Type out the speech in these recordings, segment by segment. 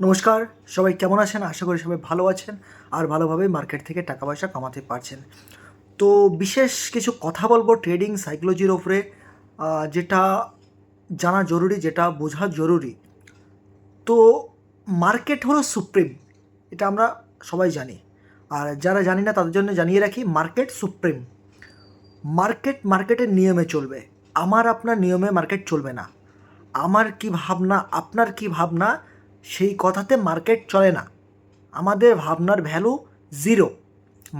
নমস্কার, সবাই কেমন আছেন? আশা করি সবাই ভালো আছেন আর ভালোভাবে মার্কেট থেকে টাকা পয়সা কামাতে পারছেন। তো বিশেষ কিছু কথা বলবো ট্রেডিং সাইকোলজির ওপরে, যেটা জানা জরুরি, যেটা বোঝা জরুরি। তো মার্কেট হলো সুপ্রিম, এটা আমরা সবাই জানি। আর যারা জানি না তাদের জন্য জানিয়ে রাখি, মার্কেট সুপ্রিম। মার্কেটের নিয়মে চলবে। আমার আপনার নিয়মে মার্কেট চলবে না। আমার কি ভাবনা, আপনার কি ভাবনা, সেই কথাতে মার্কেট চলে না। আমাদের ভাবনার ভ্যালু জিরো।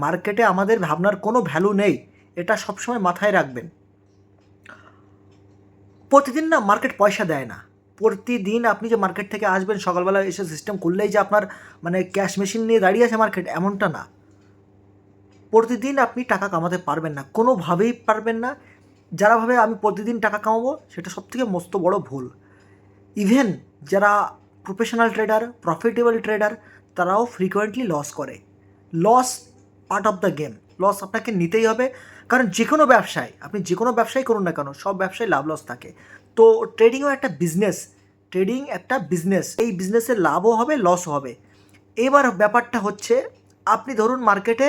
মার্কেটে আমাদের ভাবনার কোনো ভ্যালু নেই, এটা সবসময় মাথায় রাখবেন। প্রতিদিন না মার্কেট পয়সা দেয় না। প্রতিদিন আপনি যে মার্কেট থেকে আসবেন, সকালবেলা এসে সিস্টেম করলেই যে আপনার ক্যাশ মেশিন নিয়ে দাঁড়িয়ে আছে মার্কেট, এমনটা না। প্রতিদিন আপনি টাকা কামাতে পারবেন না, কোনোভাবেই পারবেন না। যারা ভাবে আমি প্রতিদিন টাকা কামাবো, সেটা সবথেকে মস্ত বড় ভুল। ইভেন যারা প্রফেশনাল ট্রেডার, প্রফিটেবল ট্রেডার, তারাও ফ্রিকোয়েন্টলি লস করে। Loss part of the game. Loss আপনাকে নিতেই হবে, কারণ যে কোনো ব্যবসায়, আপনি যে কোনো ব্যবসায় করুন না কেন, সব ব্যবসায় লাভ লস থাকে। তো ট্রেডিংও একটা বিজনেস। ট্রেডিং একটা বিজনেস, এই বিজনেসে লাভও হবে, লসও হবে। এবার ব্যাপারটা হচ্ছে, আপনি ধরুন মার্কেটে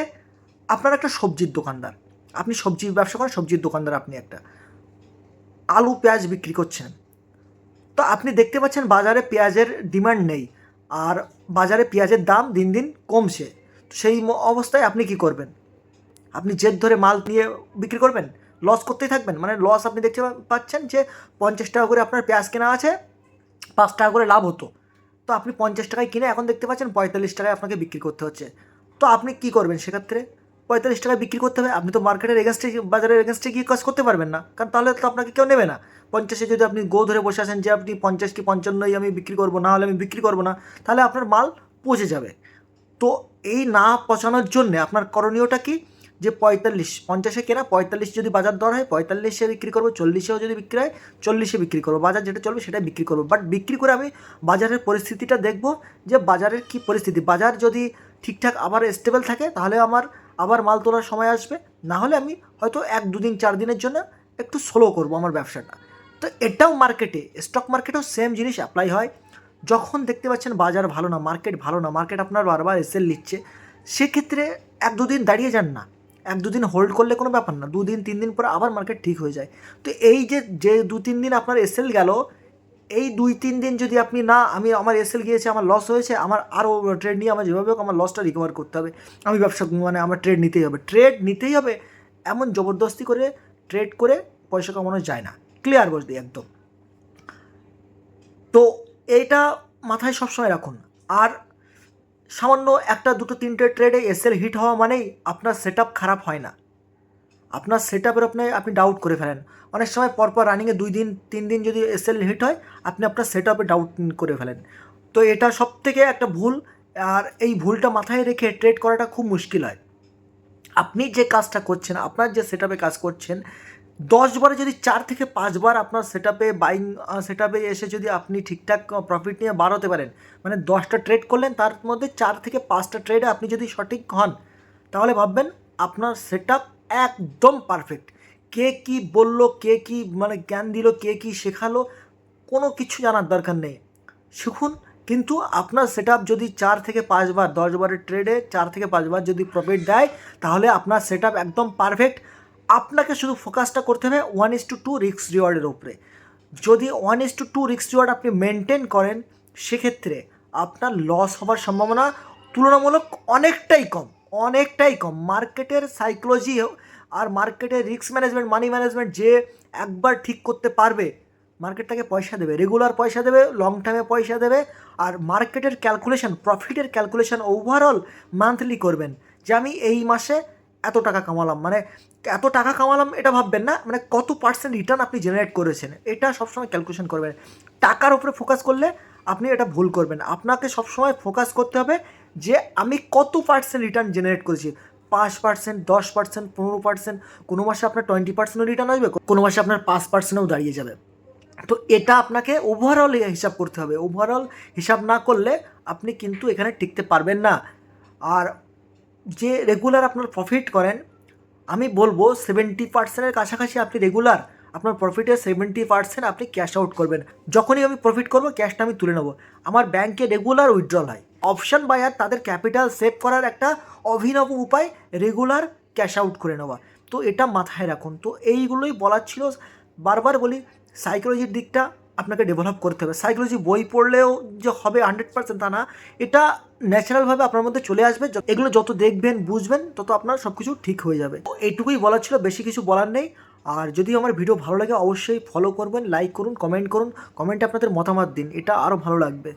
আপনার একটা সবজির দোকানদার, আপনি সবজির ব্যবসা করেন, সবজির দোকানদার, আপনি একটা আলু পেঁয়াজ বিক্রি করছেন। তো আপনি দেখতে পাচ্ছেন বাজারে পেঁয়াজের ডিমান্ড নেই, আর বাজারে পেঁয়াজের দাম দিন দিন কমছে। সেই অবস্থায় আপনি কি করবেন? আপনি জেদ ধরে মাল নিয়ে বিক্রি করবেন, লস করতেই থাকবেন। লস আপনি দেখতে পাচ্ছেন যে 50 টাকা করে আপনার পেঁয়াজ কেনা আছে, 5 টাকা করে লাভ হতো। তো আপনি 50 টাকায় কিনে এখন দেখতে পাচ্ছেন 45 টাকায় আপনাকে বিক্রি করতে হচ্ছে। তো আপনি কি করবেন সেক্ষেত্রে? 45 টাকায় বিক্রি করতে হবে। আপনি তো মার্কেটের এগেনস্টে, বাজারের এগেনস্টে গিয়ে কাজ করতে পারবেন না, কারণ তাহলে তো আপনাকে কেউ নেবে না। 50-এ যদি আপনি গো ধরে বসে আছেন যে আপনি 50 কি 55ই আমি বিক্রি করবো, না হলে আমি বিক্রি করবো না, তাহলে আপনার মাল পচে যাবে। তো এই না পচানোর জন্যে আপনার করণীয়টা কি? যে 50-এ কেনা, 45 যদি বাজার দর হয় 45-এ বিক্রি করবো, 40-এও যদি বিক্রি হয় 40-এ বিক্রি করবো। বাজার যেটা চলবে সেটাই বিক্রি করবো। বাট বিক্রি করে আমি বাজারের পরিস্থিতিটা দেখবো, যে বাজারের কি পরিস্থিতি। বাজার যদি ঠিকঠাক আবার স্টেবল থাকে, তাহলে আমার আবার মাল তোলার সময় আসবে। না হলে আমি হয়তো 1-2 দিন 4 দিনের জন্য একটু স্লো করবো আমার ব্যবসাটা। তো এটাও মার্কেটে, স্টক মার্কেটেও সেম জিনিস অ্যাপ্লাই হয়। যখন দেখতে পাচ্ছেন বাজার ভালো না, মার্কেট ভালো না, মার্কেট আপনার বারবার এসএল নিচ্ছে, সেক্ষেত্রে 1-2 দিন দাঁড়িয়ে যান না। 1-2 দিন হোল্ড করলে কোনো ব্যাপার না, 2 দিন 3 দিন পরে আবার মার্কেট ঠিক হয়ে যায়। তো এই যে যে 2-3 দিন আপনার এসএল গেল, এই 2-3 দিন যদি আপনি না, আমার এসএল গিয়েছে, আমার লস হয়েছে, আমার আরও ট্রেড নিয়ে আমার যেভাবে হোক আমার লসটা রিকভার করতে হবে, আমি ব্যবসা আমার ট্রেড নিতেই হবে, এমন জবরদস্তি করে ট্রেড করে পয়সা কামানো যায় না। ক্লিয়ার বসদি একদম। তো এইটা মাথায় সবসময় রাখুন। আর সামান্য 1-2-3টে ট্রেডে এসএল হিট হওয়া মানেই আপনার সেট খারাপ হয় না। আপনার সেট আপের আপনি ডাউট করে ফেলেন। অনেক সময় পরপর রানিংয়ে 2-3 দিন যদি এসএল হিট হয়, আপনি আপনার সেট আপে ডাউট করে ফেলেন। তো এটা সবথেকে একটা ভুল। আর এই ভুলটা মাথায় রেখে ট্রেড করাটা খুব মুশকিল হয়। আপনি যে কাজটা করছেন, আপনার যে সেট আপে কাজ করছেন, 10 বারে যদি 4 থেকে 5 বার আপনার সেট আপে বাইং, সেট আপে এসে যদি আপনি ঠিকঠাক প্রফিট নিয়ে বার হতে পারেন, 10টা ট্রেড করলেন, তার মধ্যে 4 থেকে 5টা ট্রেডে আপনি যদি সঠিক হন, তাহলে ভাববেন আপনার সেট আপ একদম পারফেক্ট। কে কী বললো, কে কী জ্ঞান দিল, কে কী শেখালো, কোনো কিছু জানার দরকার নেই। শিখুন। কিন্তু আপনার সেট আপ যদি 4 থেকে 5 বার, 10 বারের ট্রেডে 4 থেকে 5 বার যদি প্রফিট দেয়, তাহলে আপনার সেট আপ একদম পারফেক্ট। আপনাকে শুধু ফোকাসটা করতে হবে 1:2 রিস্ক রিওয়ার্ডের উপরে। যদি 1:2 রিস্ক রিওয়ার্ড আপনি মেনটেন করেন, সেক্ষেত্রে আপনার লস হওয়ার সম্ভাবনা তুলনামূলক অনেকটাই কম। মার্কেটের সাইকোলজি আর মার্কেটের রিস্ক ম্যানেজমেন্ট, মানি ম্যানেজমেন্ট যে একবার ঠিক করতে পারবে, মার্কেট তাকে পয়সা দেবে, রেগুলার পয়সা দেবে, লং টাইমে পয়সা দেবে। আর মার্কেটের ক্যালকুলেশন, প্রফিটের ক্যালকুলেশন ওভারঅল মান্থলি করবেন, যে আমি এই মাসে এত টাকা কামালাম, এত টাকা কামালাম এটা ভাববেন না, কত পার্সেন্ট রিটার্ন আপনি জেনারেট করেছেন, এটা সবসময় ক্যালকুলেশন করবেন। টাকার উপরে ফোকাস করলে আপনি এটা ভুল করবেন। আপনাকে সবসময় ফোকাস করতে হবে যে আমি কত পার্সেন্ট রিটার্ন জেনারেট করেছি। 5%, 10%, 15%, কোনো মাসে আপনার 20%ও রিটার্ন আসবে, কোনো মাসে আপনার 5%ও দাঁড়িয়ে যাবে। তো এটা আপনাকে ওভারঅল হিসাব করতে হবে। ওভারঅল হিসাব না করলে আপনি কিন্তু এখানে টিকতে পারবেন না। আর যে রেগুলার আপনার প্রফিট করেন, আমি বলবো 70%-এর কাছাকাছি আপনি রেগুলার আপনার প্রফিটের 70% আপনি ক্যাশ আউট করবেন। যখনই আমি প্রফিট করবো ক্যাশটা আমি তুলে নেবো। আমার ব্যাংকে রেগুলার উইথড্রল হয়। অপশন বায়ার তাদের ক্যাপিটাল সেভ করার একটা অভিনব উপায় রেগুলার ক্যাশ আউট করে নেওয়া। তো এটা মাথায় রাখুন। তো এইগুলোই বলার ছিল। বারবার বলি, সাইকোলজির দিকটা আপনাকে ডেভেলপ করতে হবে। সাইকোলজি বই পড়লেও যে হবে 100% তা না, এটা ন্যাচারালভাবে আপনার মধ্যে চলে আসবে। এগুলো যত দেখবেন বুঝবেন তত আপনার সব কিছু ঠিক হয়ে যাবে। তো এইটুকুই বলার ছিল, বেশি কিছু বলার নেই। আর যদি আমার ভিডিও ভালো লাগে অবশ্যই ফলো করবেন, লাইক করুন, কমেন্ট করুন। কমেন্টে আপনাদের মতামত দিন, এটা আরও ভালো লাগবে।